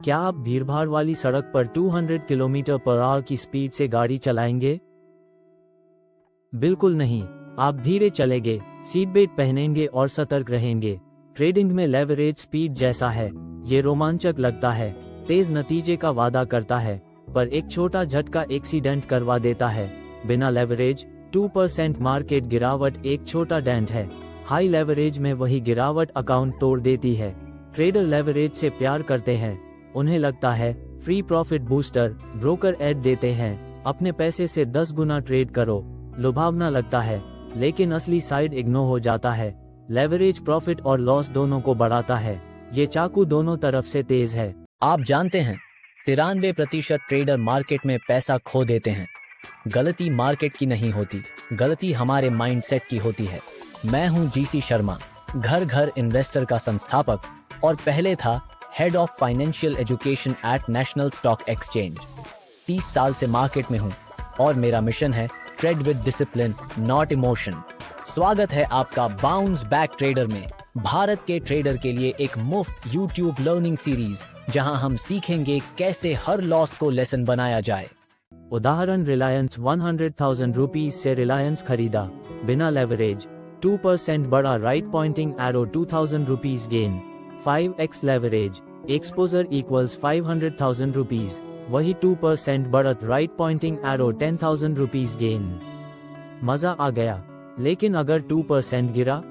क्या आप भीड़भाड़ वाली सड़क पर 200 किलोमीटर पर आवर की स्पीड से गाड़ी चलाएंगे? बिल्कुल नहीं। आप धीरे चलेंगे, सीट बेल्ट पहनेंगे और सतर्क रहेंगे। ट्रेडिंग में लेवरेज स्पीड जैसा है। ये रोमांचक लगता है, तेज नतीजे का वादा करता है, पर एक छोटा झटका एक्सीडेंट करवा देता है। बिना लेवरेज 2% मार्केट गिरावट एक छोटा डेंट है। हाई लेवरेज में वही गिरावट अकाउंट तोड़ देती है। ट्रेडर लेवरेज से प्यार करते हैं। उन्हें लगता है free profit booster, broker add देते हैं, अपने पैसे से 10 गुना ट्रेड करो। लुभावना लगता है, लेकिन असली साइड इग्नोर हो जाता है। लेवरेज प्रॉफिट और लॉस दोनों को बढ़ाता है। ये चाकू दोनों तरफ से तेज है। आप जानते हैं 93% ट्रेडर मार्केट में पैसा खो देते हैं। गलती मार्केट की नहीं होती, गलती हमारे माइंडसेट की होती है। मैं हूं जीसी शर्मा, घर घर इन्वेस्टर का संस्थापक और पहले था head of financial education at national stock exchange. 30 साल से मार्केट में हूं और मेरा मिशन है trade with discipline, not emotion. स्वागत है आपका बाउंस बैक ट्रेडर में, भारत के ट्रेडर के लिए एक मुफ्त यूट्यूब लर्निंग सीरीज जहां हम सीखेंगे कैसे हर लॉस को लेसन बनाया जाए। उदाहरण, रिलायंस 100,000 रुपीज से रिलायंस खरीदा बिना लेवरेज। 2% बढ़ा, right pointing arrow 2000 rupees gain. 5x leverage, exposure equals 500,000 rupees. वही 2% बढ़त, right pointing arrow 10,000 rupees gain. मजा आ गया। लेकिन अगर 2% गिरा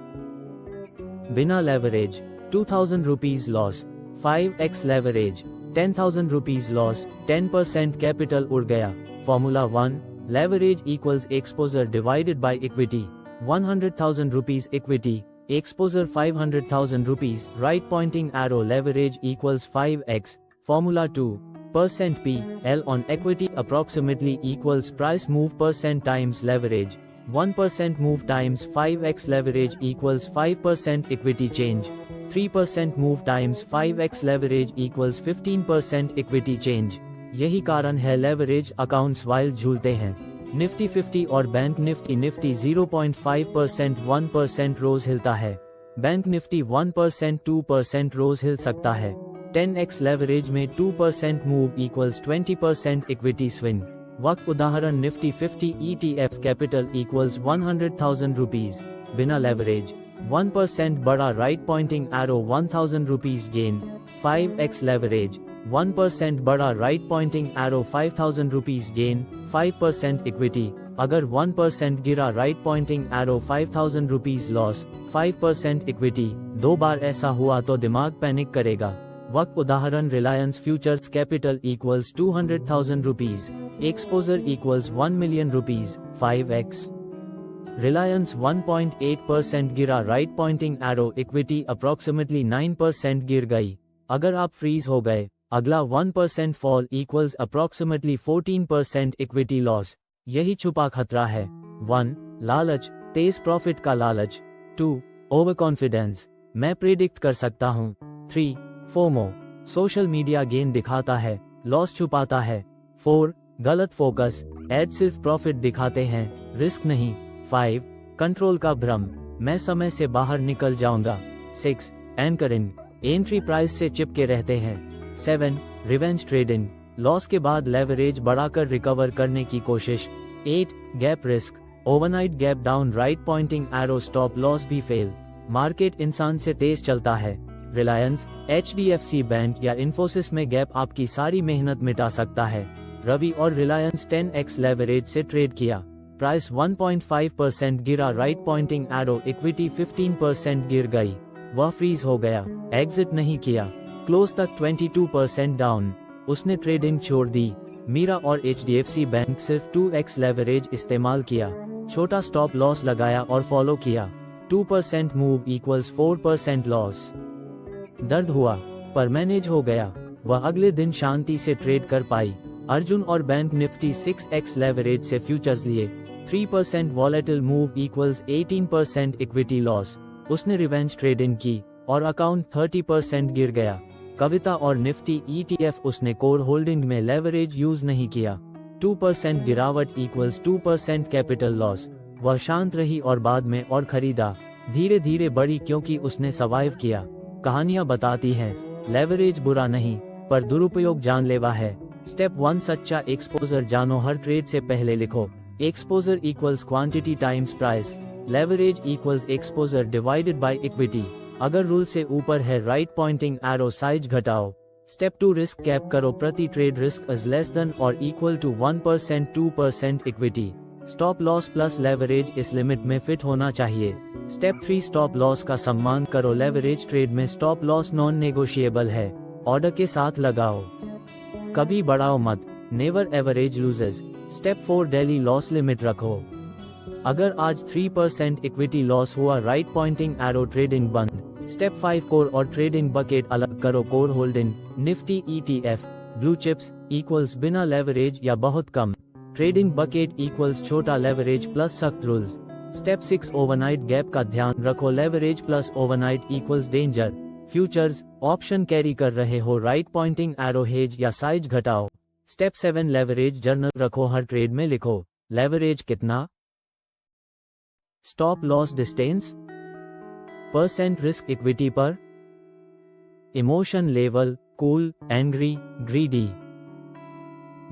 बिना leverage, 2000 rupees loss. 5x leverage, 10,000 rupees loss, 10% capital उड़ गया। Formula 1, leverage equals exposure divided by equity. 100,000 rupees equity, exposure 500,000 rupees, right pointing arrow, leverage equals 5x. Formula 2, percent P, L on equity approximately equals price move percent times leverage. 1% move times 5x leverage equals 5% equity change. 3% move times 5x leverage equals 15% equity change. यही कारण है leverage accounts wild झूलते हैं। Nifty 50 और bank Nifty 0.5%, 1% रोज हिलता है। Bank Nifty 1%, 2% रोज हिल सकता है। 10x लेवरेज में 2% मूव इक्वल्स 20% इक्विटी स्विंग। वक्त उदाहरण, Nifty 50 ETF capital equals 100,000 rupees बिना लेवरेज। 1% बढ़ा, right pointing arrow 1000 rupees gain. 5x leverage, 1% बढ़ा, right pointing arrow 5,000 rupees gain. 5% equity, अगर 1% गिरा, right pointing arrow 5,000 rupees loss. 5% equity, 2 बार ऐसा हुआ तो दिमाग पैनिक करेगा। वक्त उदाहरण, Reliance futures capital equals 200,000 rupees, exposure equals 1 million rupees. 5x Reliance 1.8% गिरा, right pointing arrow equity approximately 9% गिर गई। अगर आप फ्रीज हो गए, अगला 1% fall equals approximately 14% equity loss. यही छुपा खतरा है। 1, लालच, तेज प्रॉफिट का लालच। 2, ओवर कॉन्फिडेंस, मैं प्रेडिक्ट कर सकता हूँ। 3, फोमो, सोशल मीडिया गेन दिखाता है, लॉस छुपाता है। 4, गलत फोकस, एड सिर्फ प्रॉफिट दिखाते हैं, रिस्क नहीं। 5, कंट्रोल का भ्रम, मैं समय से बाहर निकल जाऊंगा। 6, एंकरिंग, एंट्री प्राइस से चिपके रहते हैं। 7, रिवेंज ट्रेडिंग, लॉस के बाद लेवरेज बढ़ाकर रिकवर करने की कोशिश। 8, gap risk, overnight gap down, right pointing arrow stop loss भी फेल। मार्केट इंसान से तेज चलता है। रिलायंस, HDFC बैंक या इन्फोसिस में गैप आपकी सारी मेहनत मिटा सकता है। रवि और रिलायंस 10x लेवरेज से ट्रेड किया। प्राइस 1.5% गिरा, राइट पॉइंटिंग एरो इक्विटी 15% गिर गई। वह फ्रीज हो गया, एग्जिट नहीं किया। क्लोज तक 22% डाउन, उसने ट्रेडिंग छोड़ दी। मीरा और HDFC बैंक सिर्फ 2x लेवरेज इस्तेमाल किया, छोटा स्टॉप लॉस लगाया और फॉलो किया। 2% मूव इक्वल्स 4% लॉस। दर्द हुआ, पर मैनेज हो गया। वह अगले दिन शांति से ट्रेड कर पाई। अर्जुन और बैंक निफ्टी 6x लेवरेज से फ्यूचर्स लिए। 3% वॉलेटिल मूव इक्वल्स 18% इक्विटी लॉस। उसने रिवेंज ट्रेडिंग की और अकाउंट 30% गिर गया। कविता और निफ्टी ETF, उसने कोर होल्डिंग में लेवरेज यूज नहीं किया। 2% गिरावट इक्वल्स 2% कैपिटल लॉस। वह शांत रही और बाद में और खरीदा। धीरे धीरे बढ़ी क्योंकि उसने सर्वाइव किया। कहानियां बताती हैं, लेवरेज बुरा नहीं, पर दुरुपयोग जानलेवा है। स्टेप 1 सच्चा एक्सपोजर जानो। हर ट्रेड से पहले लिखो exposure equals quantity times price, leverage equals exposure divided by equity. अगर रूल से ऊपर है राइट पॉइंटिंग एरो साइज घटाओ। स्टेप 2 रिस्क कैप करो। प्रति trade risk is less than और equal to 1% 2% equity. Stop loss plus leverage इस limit में फिट होना चाहिए। स्टेप 3 स्टॉप लॉस का सम्मान करो। लेवरेज ट्रेड में स्टॉप लॉस नॉन नेगोशिएबल है, ऑर्डर के साथ लगाओ। कभी बढ़ाओ मत, never average loses. Step 4 daily loss limit रखो। अगर आज 3% इक्विटी लॉस हुआ राइट पॉइंटिंग एरो ट्रेडिंग बंद। स्टेप 5 कोर और ट्रेडिंग बकेट अलग करो। Core holding Nifty ETF blue chips equals बिना लेवरेज या बहुत कम। ट्रेडिंग बकेट इक्वल्स छोटा लेवरेज प्लस सख्त रूल्स। स्टेप 6 ओवरनाइट गैप का ध्यान रखो। Leverage plus overnight equals danger. Futures option carry कर रहे हो, राइट पॉइंटिंग एरो हेज या साइज घटाओ। स्टेप 7 लेवरेज जर्नल रखो। हर ट्रेड में लिखो लेवरेज कितना, stop loss distance, percent risk equity पर, emotion level cool, angry, greedy.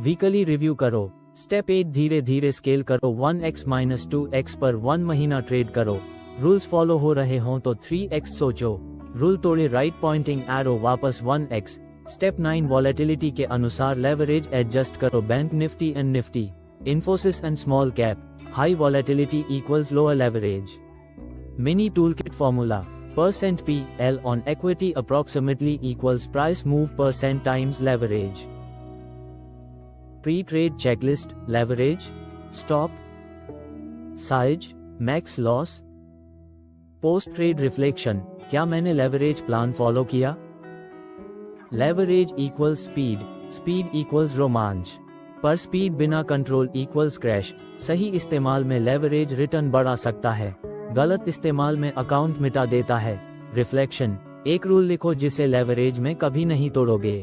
Weekly review करो। स्टेप 8 धीरे धीरे स्केल करो। 1x - 2x पर 1 महीना ट्रेड करो। रूल्स फॉलो हो रहे हों तो 3x सोचो। रूल तोड़े राइट पॉइंटिंग एरो वापस 1x। स्टेप 9 वॉलेटिलिटी के अनुसार लेवरेज एडजस्ट करो। Bank Nifty and Nifty, Infosys and small cap, high volatility equals lower leverage. Mini toolkit formula %P/L on equity approximately equals price move % times leverage. Pre-trade checklist, leverage, stop, size, max loss, post-trade reflection, क्या मैंने leverage plan follow किया? Leverage equals speed, speed equals रोमांच, पर speed बिना control equals crash. सही इस्तेमाल में leverage return बढ़ा सकता है, गलत इस्तेमाल में अकाउंट मिटा देता है। रिफ्लेक्शन, एक रूल लिखो जिसे लेवरेज में कभी नहीं तोड़ोगे।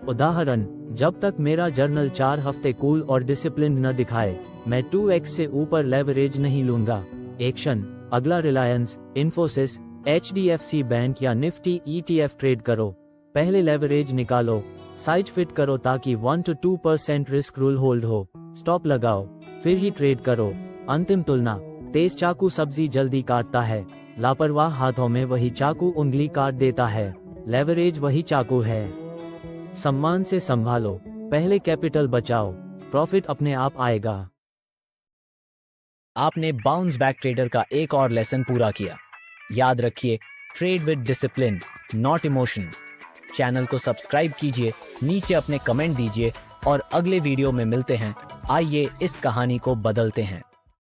उदाहरण, जब तक मेरा जर्नल 4 हफ्ते कूल और डिसिप्लिन न दिखाए, मैं 2x से ऊपर लेवरेज नहीं लूंगा। एक्शन, अगला रिलायंस, इन्फोसिस, HDFC बैंक या निफ्टी ETF ट्रेड करो। पहले लेवरेज निकालो, साइज फिट करो ताकि 1 to 2% रिस्क रूल होल्ड हो। स्टॉप लगाओ, फिर ही ट्रेड करो। अंतिम तुलना, तेज चाकू सब्जी जल्दी काटता है, लापरवाह हाथों में वही चाकू उंगली काट देता है। लेवरेज वही चाकू है। सम्मान से संभालो, पहले कैपिटल बचाओ, प्रॉफिट अपने आप आएगा। आपने बाउंस बैक ट्रेडर का एक और लेसन पूरा किया। याद रखिए, trade with discipline, not emotion. Channel को सब्सक्राइब कीजिए, नीचे अपने कमेंट दीजिए और अगले वीडियो में मिलते हैं। आइए इस कहानी को बदलते हैं।